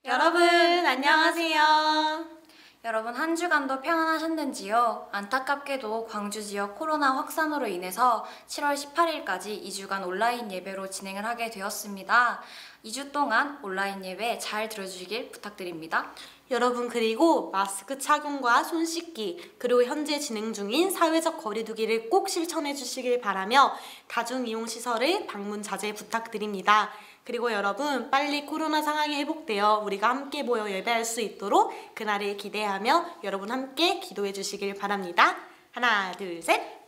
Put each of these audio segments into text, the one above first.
여러분 안녕하세요. 여러분 한 주간도 평안하셨는지요? 안타깝게도 광주 지역 코로나 확산으로 인해서 7월 18일까지 2주간 온라인 예배로 진행을 하게 되었습니다. 2주 동안 온라인 예배 잘 들어주시길 부탁드립니다. 여러분 그리고 마스크 착용과 손 씻기 그리고 현재 진행 중인 사회적 거리두기를 꼭 실천해 주시길 바라며 다중이용시설을 방문 자제 부탁드립니다. 그리고 여러분 빨리 코로나 상황이 회복되어 우리가 함께 모여 예배할 수 있도록 그날을 기대하며 여러분 함께 기도해 주시길 바랍니다. 하나 둘 셋.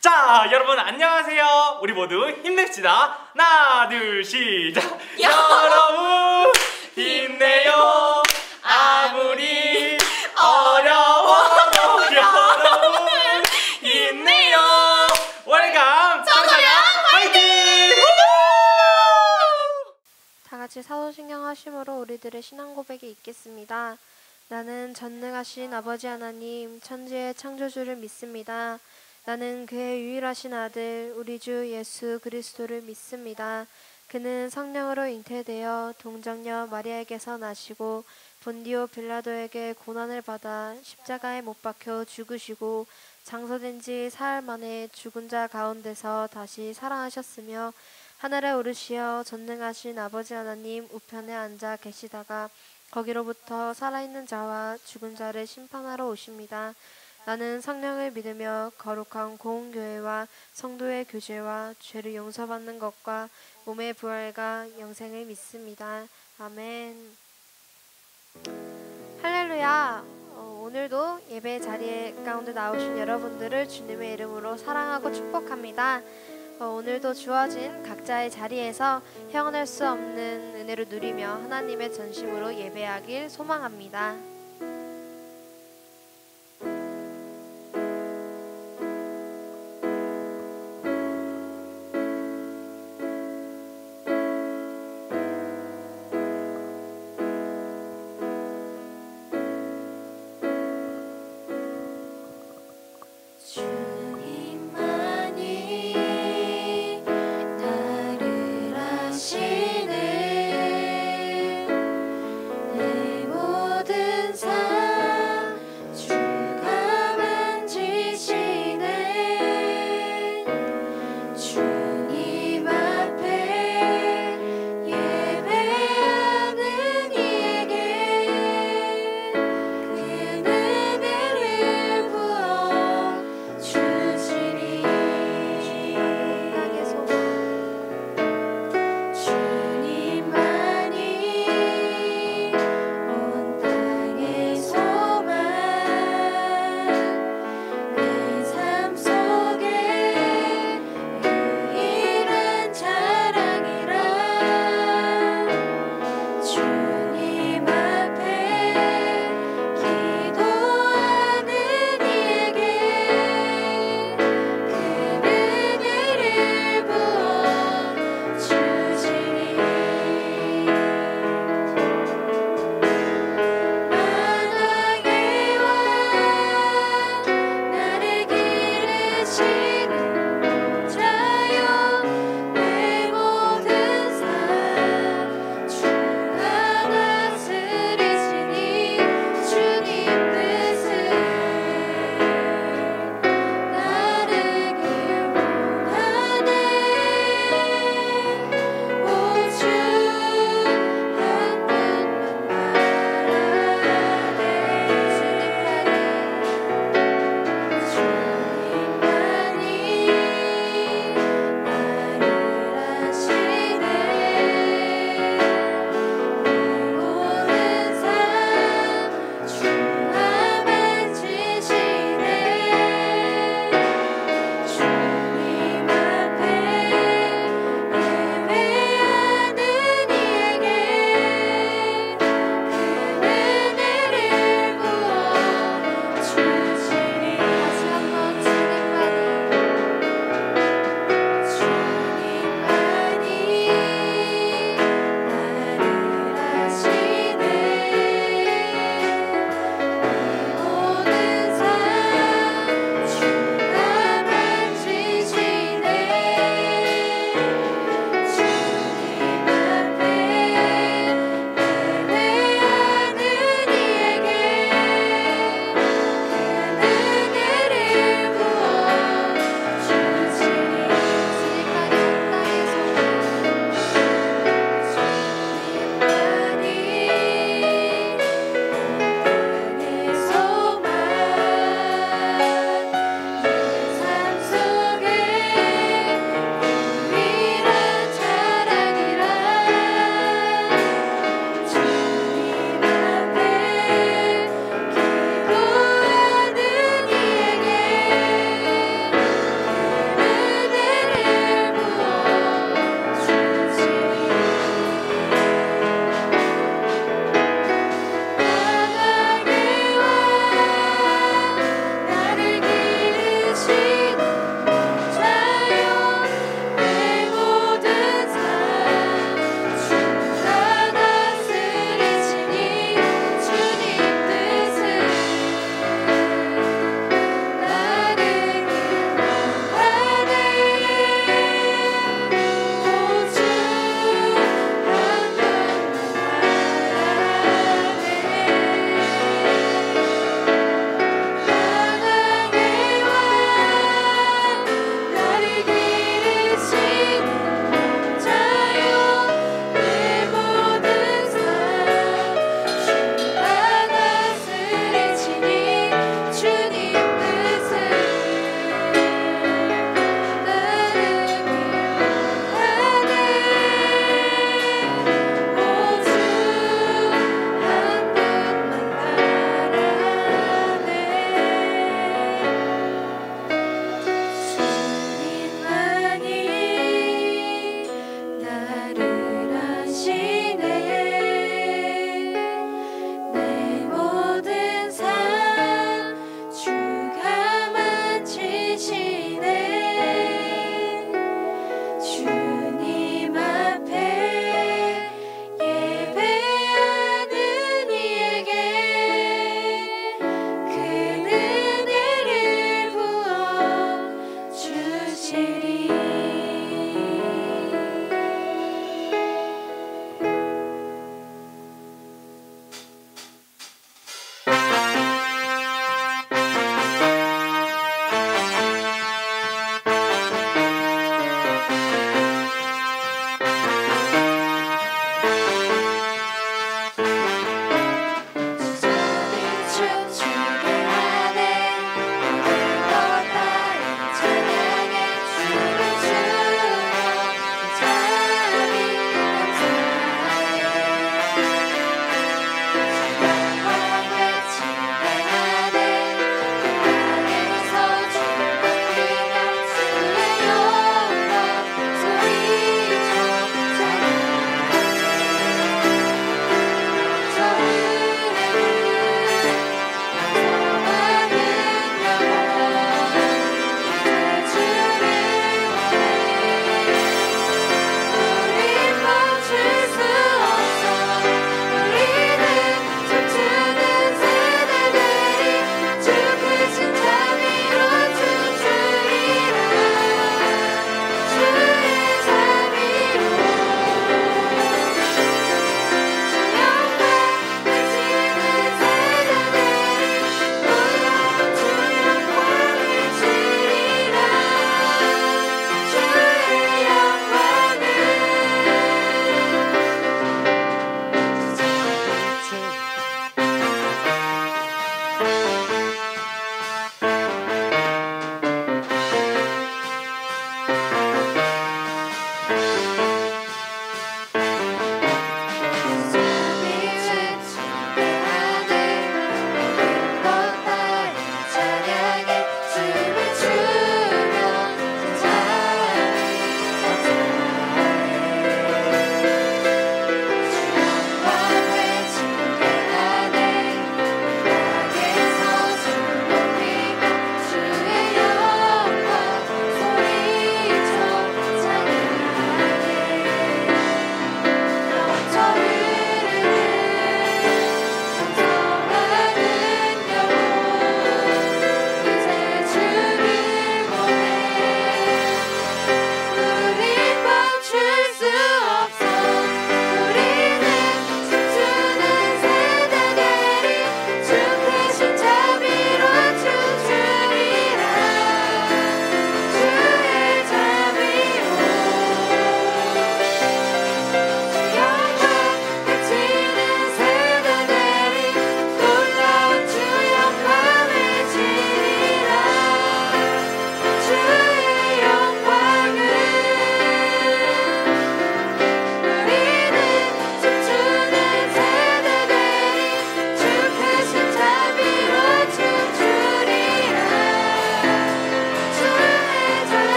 자, 여러분 안녕하세요. 우리 모두 힘냅시다. 하나 둘 시작. 여러분 힘내요. 아무리 어려워도 여러분 힘내요. 월감 정서연 화이팅! 다같이 사도신경 하심으로 우리들의 신앙 고백이 있겠습니다. 나는 전능하신 아버지 하나님 천지의 창조주를 믿습니다. 나는 그의 유일하신 아들 우리 주 예수 그리스도를 믿습니다. 그는 성령으로 잉태되어 동정녀 마리아에게서 나시고 본디오 빌라도에게 고난을 받아 십자가에 못 박혀 죽으시고 장사된 지 사흘 만에 죽은 자 가운데서 다시 살아나셨으며 하늘에 오르시어 전능하신 아버지 하나님 우편에 앉아 계시다가 거기로부터 살아있는 자와 죽은 자를 심판하러 오십니다. 나는 성령을 믿으며 거룩한 공교회와 성도의 교제와 죄를 용서받는 것과 몸의 부활과 영생을 믿습니다. 아멘. 할렐루야. 오늘도 예배 자리에 가운데 나오신 여러분들을 주님의 이름으로 사랑하고 축복합니다. 오늘도 주어진 각자의 자리에서 헤어날 수 없는 은혜를 누리며 하나님의 전심으로 예배하길 소망합니다. 내 모든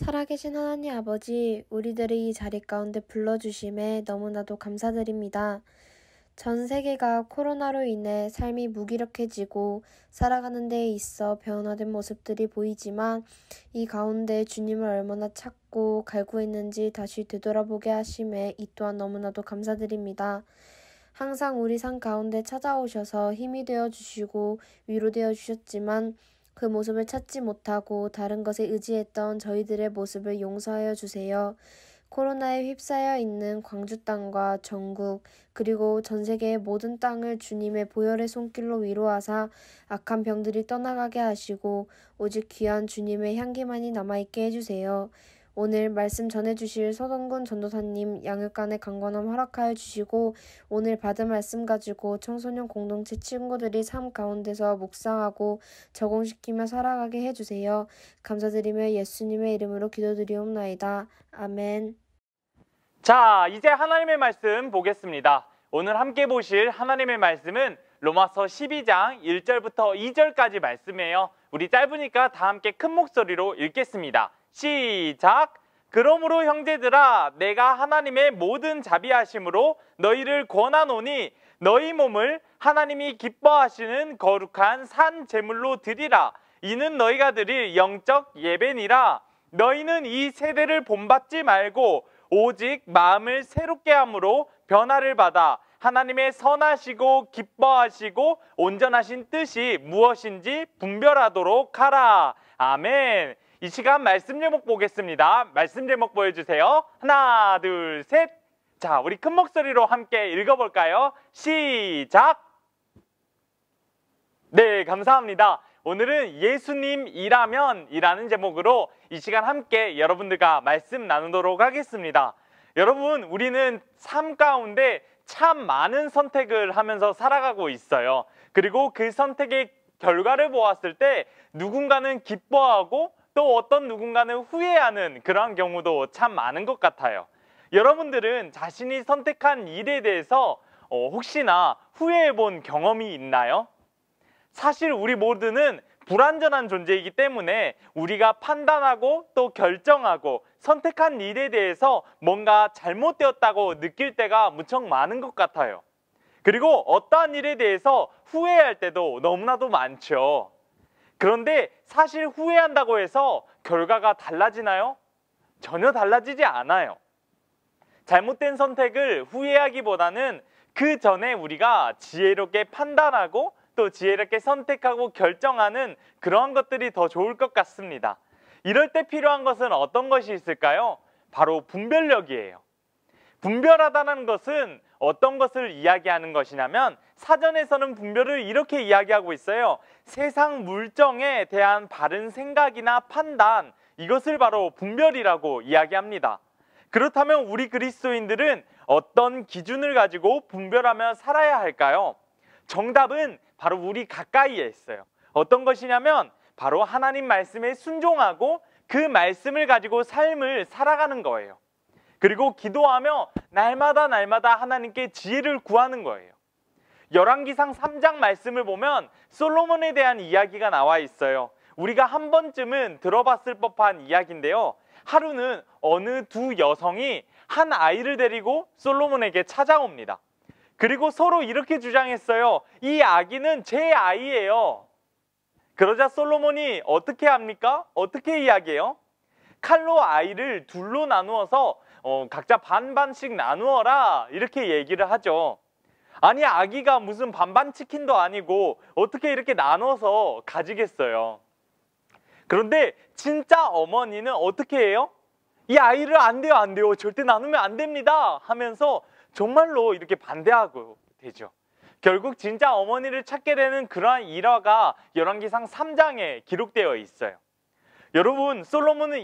살아계신 하나님 아버지, 우리들을 이 자리 가운데 불러주심에 너무나도 감사드립니다. 전 세계가 코로나로 인해 삶이 무기력해지고 살아가는 데에 있어 변화된 모습들이 보이지만 이 가운데 주님을 얼마나 찾고 갈구했는지 다시 되돌아보게 하심에 이 또한 너무나도 감사드립니다. 항상 우리 삶 가운데 찾아오셔서 힘이 되어 주시고 위로되어 주셨지만 그 모습을 찾지 못하고 다른 것에 의지했던 저희들의 모습을 용서하여 주세요. 코로나에 휩싸여 있는 광주 땅과 전국 그리고 전 세계의 모든 땅을 주님의 보혈의 손길로 위로하사 악한 병들이 떠나가게 하시고 오직 귀한 주님의 향기만이 남아있게 해주세요. 오늘 말씀 전해주실 서동군 전도사님 양육간의 강건함 허락하여 주시고 오늘 받은 말씀 가지고 청소년 공동체 친구들이 삶 가운데서 묵상하고 적용시키며 살아가게 해주세요. 감사드리며 예수님의 이름으로 기도드리옵나이다. 아멘. 자, 이제 하나님의 말씀 보겠습니다. 오늘 함께 보실 하나님의 말씀은 로마서 12장 1절부터 2절까지 말씀이에요. 우리 짧으니까 다 함께 큰 목소리로 읽겠습니다. 시작! 그러므로 형제들아, 내가 하나님의 모든 자비하심으로 너희를 권하노니 너희 몸을 하나님이 기뻐하시는 거룩한 산 제물로 드리라. 이는 너희가 드릴 영적 예배니라. 너희는 이 세대를 본받지 말고 오직 마음을 새롭게 함으로 변화를 받아 하나님의 선하시고 기뻐하시고 온전하신 뜻이 무엇인지 분별하도록 하라. 아멘. 이 시간 말씀 제목 보겠습니다. 말씀 제목 보여주세요. 하나, 둘, 셋. 자, 우리 큰 목소리로 함께 읽어볼까요? 시작! 네, 감사합니다. 오늘은 예수님이라면 이라는 제목으로 이 시간 함께 여러분들과 말씀 나누도록 하겠습니다. 여러분, 우리는 삶 가운데 참 많은 선택을 하면서 살아가고 있어요. 그리고 그 선택의 결과를 보았을 때 누군가는 기뻐하고 또 어떤 누군가는 후회하는 그러한 경우도 참 많은 것 같아요. 여러분들은 자신이 선택한 일에 대해서 혹시나 후회해 본 경험이 있나요? 사실 우리 모두는 불완전한 존재이기 때문에 우리가 판단하고 또 결정하고 선택한 일에 대해서 뭔가 잘못되었다고 느낄 때가 무척 많은 것 같아요. 그리고 어떠한 일에 대해서 후회할 때도 너무나도 많죠. 그런데 사실 후회한다고 해서 결과가 달라지나요? 전혀 달라지지 않아요. 잘못된 선택을 후회하기보다는 그 전에 우리가 지혜롭게 판단하고 또 지혜롭게 선택하고 결정하는 그러한 것들이 더 좋을 것 같습니다. 이럴 때 필요한 것은 어떤 것이 있을까요? 바로 분별력이에요. 분별하다는 것은 어떤 것을 이야기하는 것이냐면 사전에서는 분별을 이렇게 이야기하고 있어요. 세상 물정에 대한 바른 생각이나 판단, 이것을 바로 분별이라고 이야기합니다. 그렇다면 우리 그리스도인들은 어떤 기준을 가지고 분별하며 살아야 할까요? 정답은 바로 우리 가까이에 있어요. 어떤 것이냐면 바로 하나님 말씀에 순종하고 그 말씀을 가지고 삶을 살아가는 거예요. 그리고 기도하며 날마다 하나님께 지혜를 구하는 거예요. 열왕기상 3장 말씀을 보면 솔로몬에 대한 이야기가 나와 있어요. 우리가 한 번쯤은 들어봤을 법한 이야기인데요. 하루는 어느 두 여성이 한 아이를 데리고 솔로몬에게 찾아옵니다. 그리고 서로 이렇게 주장했어요. 이 아기는 제 아이예요. 그러자 솔로몬이 어떻게 합니까? 어떻게 이야기해요? 칼로 아이를 둘로 나누어서 각자 반반씩 나누어라 이렇게 얘기를 하죠. 아니, 아기가 무슨 반반 치킨도 아니고 어떻게 이렇게 나눠서 가지겠어요. 그런데 진짜 어머니는 어떻게 해요? 이 아이를 안 돼요. 절대 나누면 안 됩니다 하면서 정말로 이렇게 반대하고 되죠. 결국 진짜 어머니를 찾게 되는 그러한 일화가 열왕기상 3장에 기록되어 있어요. 여러분, 솔로몬은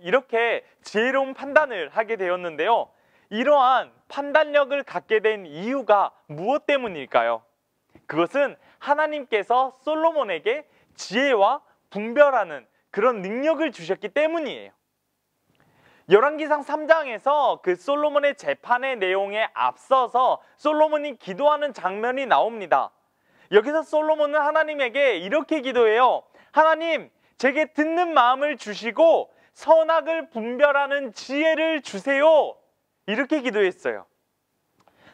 이렇게 지혜로운 판단을 하게 되었는데요. 이러한 판단력을 갖게 된 이유가 무엇 때문일까요? 그것은 하나님께서 솔로몬에게 지혜와 분별하는 그런 능력을 주셨기 때문이에요. 열왕기상 3장에서 그 솔로몬의 재판의 내용에 앞서서 솔로몬이 기도하는 장면이 나옵니다. 여기서 솔로몬은 하나님에게 이렇게 기도해요. 하나님, 제게 듣는 마음을 주시고 선악을 분별하는 지혜를 주세요. 이렇게 기도했어요.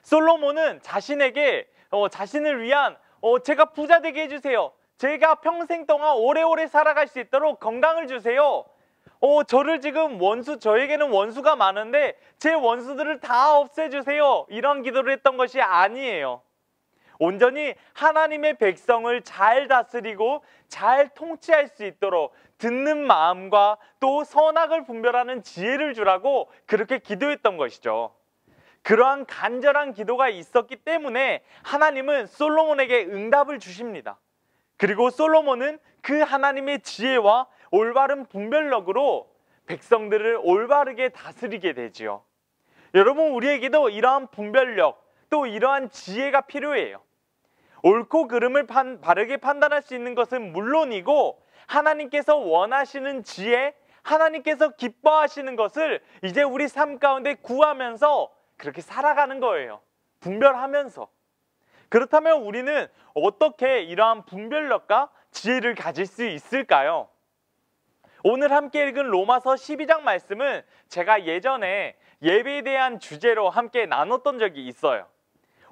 솔로몬은 자신에게 자신을 위한 제가 부자 되게 해주세요. 제가 평생 동안 오래오래 살아갈 수 있도록 건강을 주세요. 저를 지금 저에게는 원수가 많은데 제 원수들을 다 없애주세요. 이런 기도를 했던 것이 아니에요. 온전히 하나님의 백성을 잘 다스리고 잘 통치할 수 있도록 듣는 마음과 또 선악을 분별하는 지혜를 주라고 그렇게 기도했던 것이죠. 그러한 간절한 기도가 있었기 때문에 하나님은 솔로몬에게 응답을 주십니다. 그리고 솔로몬은 그 하나님의 지혜와 올바른 분별력으로 백성들을 올바르게 다스리게 되지요. 여러분, 우리에게도 이러한 분별력 또 이러한 지혜가 필요해요. 옳고 그름을 바르게 판단할 수 있는 것은 물론이고 하나님께서 원하시는 지혜, 하나님께서 기뻐하시는 것을 이제 우리 삶 가운데 구하면서 그렇게 살아가는 거예요. 분별하면서. 그렇다면 우리는 어떻게 이러한 분별력과 지혜를 가질 수 있을까요? 오늘 함께 읽은 로마서 12장 말씀은 제가 예전에 예배에 대한 주제로 함께 나눴던 적이 있어요.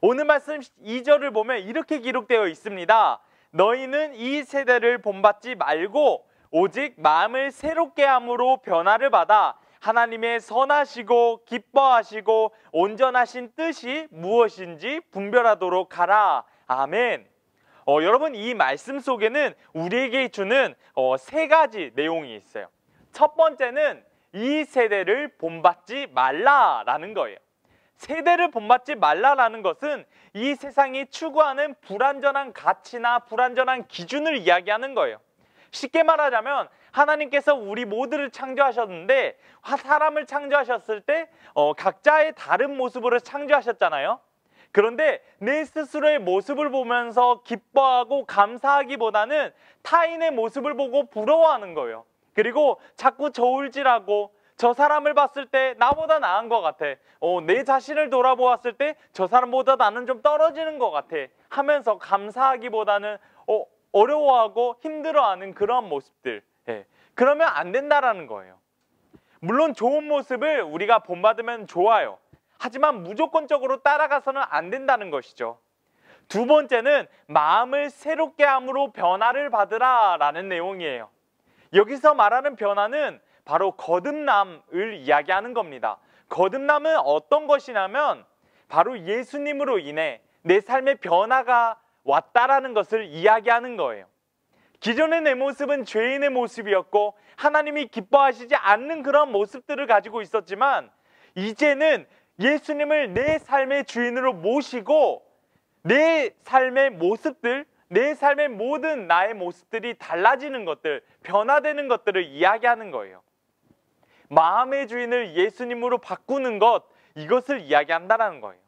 오늘 말씀 2절을 보면 이렇게 기록되어 있습니다. 너희는 이 세대를 본받지 말고 오직 마음을 새롭게 함으로 변화를 받아 하나님의 선하시고 기뻐하시고 온전하신 뜻이 무엇인지 분별하도록 하라. 아멘. 여러분, 이 말씀 속에는 우리에게 주는 세 가지 내용이 있어요. 첫 번째는 이 세대를 본받지 말라라는 거예요. 세대를 본받지 말라라는 것은 이 세상이 추구하는 불완전한 가치나 불완전한 기준을 이야기하는 거예요. 쉽게 말하자면 하나님께서 우리 모두를 창조하셨는데 사람을 창조하셨을 때 각자의 다른 모습으로 창조하셨잖아요. 그런데 내 스스로의 모습을 보면서 기뻐하고 감사하기보다는 타인의 모습을 보고 부러워하는 거예요. 그리고 자꾸 저울질하고 저 사람을 봤을 때 나보다 나은 것 같아. 내 자신을 돌아보았을 때 저 사람보다 나는 좀 떨어지는 것 같아. 하면서 감사하기보다는 어려워하고 힘들어하는 그런 모습들. 그러면 안 된다라는 거예요. 물론 좋은 모습을 우리가 본받으면 좋아요. 하지만 무조건적으로 따라가서는 안 된다는 것이죠. 두 번째는 마음을 새롭게 함으로 변화를 받으라 라는 내용이에요. 여기서 말하는 변화는 바로 거듭남을 이야기하는 겁니다. 거듭남은 어떤 것이냐면 바로 예수님으로 인해 내 삶의 변화가 왔다라는 것을 이야기하는 거예요. 기존의 내 모습은 죄인의 모습이었고 하나님이 기뻐하시지 않는 그런 모습들을 가지고 있었지만 이제는 예수님을 내 삶의 주인으로 모시고 내 삶의 모습들, 내 삶의 모든 나의 모습들이 달라지는 것들, 변화되는 것들을 이야기하는 거예요. 마음의 주인을 예수님으로 바꾸는 것, 이것을 이야기한다는 거예요.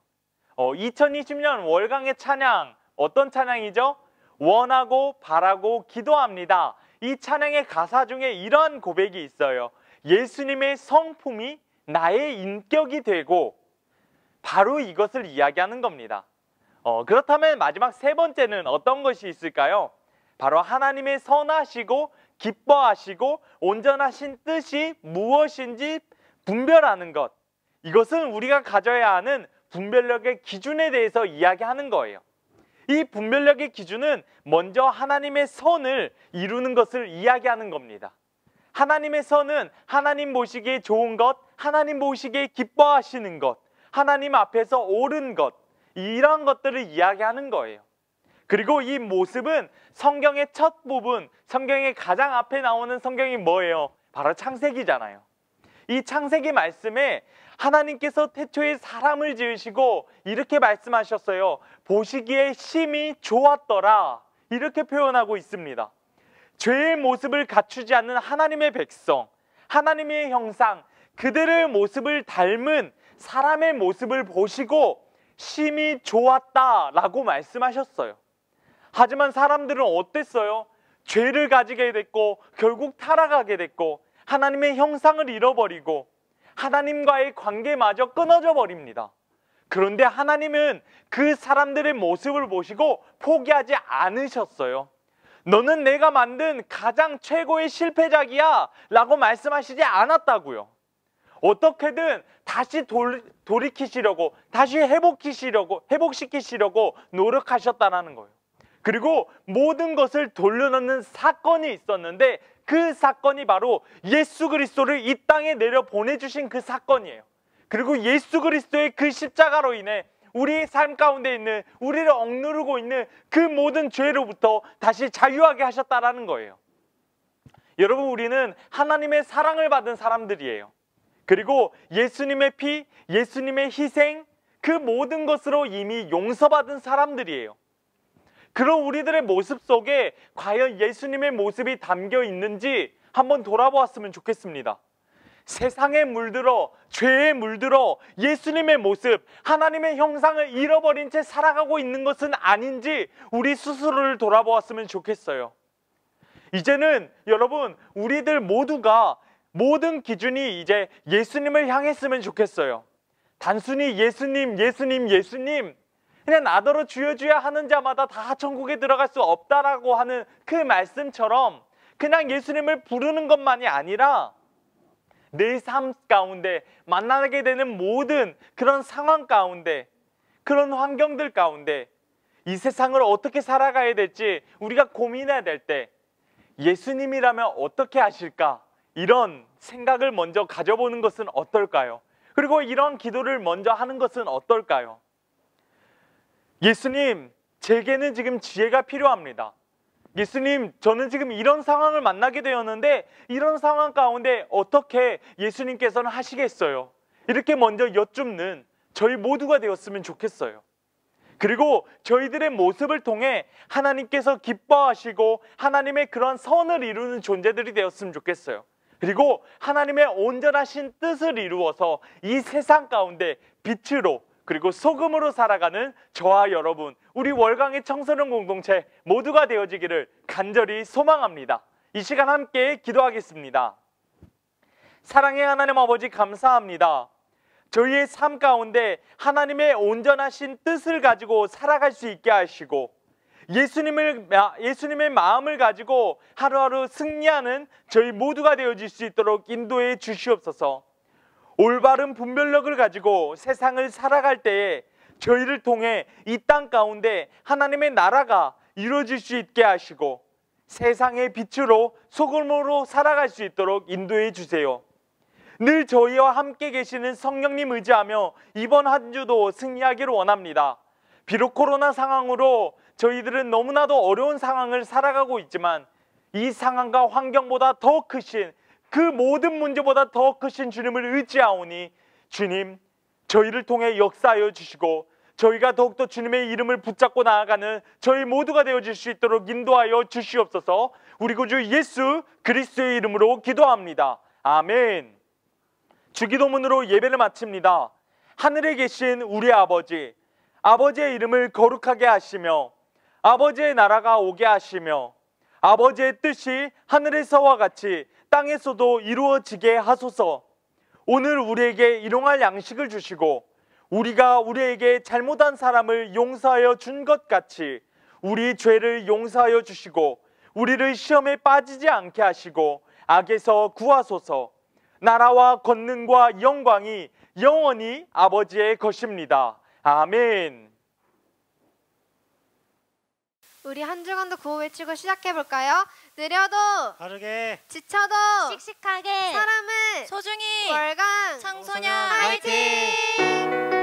2020년 월강의 찬양, 어떤 찬양이죠? 원하고 바라고 기도합니다. 이 찬양의 가사 중에 이러한 고백이 있어요. 예수님의 성품이 나의 인격이 되고 바로 이것을 이야기하는 겁니다. 그렇다면 마지막 세 번째는 어떤 것이 있을까요? 바로 하나님의 선하시고 기뻐하시고 온전하신 뜻이 무엇인지 분별하는 것. 이것은 우리가 가져야 하는 분별력의 기준에 대해서 이야기하는 거예요. 이 분별력의 기준은 먼저 하나님의 선을 이루는 것을 이야기하는 겁니다. 하나님의 선은 하나님 보시기에 좋은 것, 하나님 보시기에 기뻐하시는 것, 하나님 앞에서 옳은 것, 이러한 것들을 이야기하는 거예요. 그리고 이 모습은 성경의 첫 부분, 성경의 가장 앞에 나오는 성경이 뭐예요? 바로 창세기잖아요. 이 창세기 말씀에 하나님께서 태초에 사람을 지으시고 이렇게 말씀하셨어요. 보시기에 심히 좋았더라. 이렇게 표현하고 있습니다. 죄의 모습을 갖추지 않는 하나님의 백성, 하나님의 형상, 그들의 모습을 닮은 사람의 모습을 보시고 심히 좋았다라고 말씀하셨어요. 하지만 사람들은 어땠어요? 죄를 가지게 됐고 결국 타락하게 됐고 하나님의 형상을 잃어버리고 하나님과의 관계마저 끊어져 버립니다. 그런데 하나님은 그 사람들의 모습을 보시고 포기하지 않으셨어요. 너는 내가 만든 가장 최고의 실패작이야 라고 말씀하시지 않았다고요. 어떻게든 다시 돌이키시려고, 다시 회복시키시려고 노력하셨다는 거예요. 그리고 모든 것을 돌려놓는 사건이 있었는데 그 사건이 바로 예수 그리스도를 이 땅에 내려 보내주신 그 사건이에요. 그리고 예수 그리스도의 그 십자가로 인해 우리의 삶 가운데 있는, 우리를 억누르고 있는 그 모든 죄로부터 다시 자유하게 하셨다라는 거예요. 여러분, 우리는 하나님의 사랑을 받은 사람들이에요. 그리고 예수님의 피, 예수님의 희생, 그 모든 것으로 이미 용서받은 사람들이에요. 그런 우리들의 모습 속에 과연 예수님의 모습이 담겨 있는지 한번 돌아보았으면 좋겠습니다. 세상에 물들어, 죄에 물들어 예수님의 모습, 하나님의 형상을 잃어버린 채 살아가고 있는 것은 아닌지 우리 스스로를 돌아보았으면 좋겠어요. 이제는 여러분, 우리들 모두가 모든 기준이 이제 예수님을 향했으면 좋겠어요. 단순히 예수님, 예수님, 예수님, 그냥 나더러 주여 주여 하는 자마다 다 천국에 들어갈 수 없다라고 하는 그 말씀처럼 그냥 예수님을 부르는 것만이 아니라 내 삶 가운데 만나게 되는 모든 그런 상황 가운데, 그런 환경들 가운데 이 세상을 어떻게 살아가야 될지 우리가 고민해야 될 때 예수님이라면 어떻게 하실까? 이런 생각을 먼저 가져보는 것은 어떨까요? 그리고 이런 기도를 먼저 하는 것은 어떨까요? 예수님, 제게는 지금 지혜가 필요합니다. 예수님, 저는 지금 이런 상황을 만나게 되었는데 이런 상황 가운데 어떻게 예수님께서는 하시겠어요? 이렇게 먼저 여쭙는 저희 모두가 되었으면 좋겠어요. 그리고 저희들의 모습을 통해 하나님께서 기뻐하시고 하나님의 그런 선을 이루는 존재들이 되었으면 좋겠어요. 그리고 하나님의 온전하신 뜻을 이루어서 이 세상 가운데 빛으로, 그리고 소금으로 살아가는 저와 여러분, 우리 월강의 청소년 공동체 모두가 되어지기를 간절히 소망합니다. 이 시간 함께 기도하겠습니다. 사랑의 하나님 아버지, 감사합니다. 저희의 삶 가운데 하나님의 온전하신 뜻을 가지고 살아갈 수 있게 하시고 예수님의 마음을 가지고 하루하루 승리하는 저희 모두가 되어질 수 있도록 인도해 주시옵소서. 올바른 분별력을 가지고 세상을 살아갈 때에 저희를 통해 이 땅 가운데 하나님의 나라가 이루어질 수 있게 하시고 세상의 빛으로 소금으로 살아갈 수 있도록 인도해 주세요. 늘 저희와 함께 계시는 성령님 의지하며 이번 한 주도 승리하기를 원합니다. 비록 코로나 상황으로 저희들은 너무나도 어려운 상황을 살아가고 있지만 이 상황과 환경보다 더 크신, 그 모든 문제보다 더 크신 주님을 의지하오니 주님, 저희를 통해 역사하여 주시고 저희가 더욱더 주님의 이름을 붙잡고 나아가는 저희 모두가 되어질 수 있도록 인도하여 주시옵소서. 우리 구주 예수 그리스도의 이름으로 기도합니다. 아멘. 주기도문으로 예배를 마칩니다. 하늘에 계신 우리 아버지, 아버지의 이름을 거룩하게 하시며 아버지의 나라가 오게 하시며 아버지의 뜻이 하늘에서와 같이 땅에서도 이루어지게 하소서. 오늘 우리에게 일용할 양식을 주시고 우리가 우리에게 잘못한 사람을 용서하여 준 것 같이 우리 죄를 용서하여 주시고 우리를 시험에 빠지지 않게 하시고 악에서 구하소서. 나라와 권능과 영광이 영원히 아버지의 것입니다. 아멘. 우리 한 주간도 구호 외치고 시작해볼까요? 느려도 바르게 지쳐도 씩씩하게 사람은 소중히 월강 청소년 화이팅!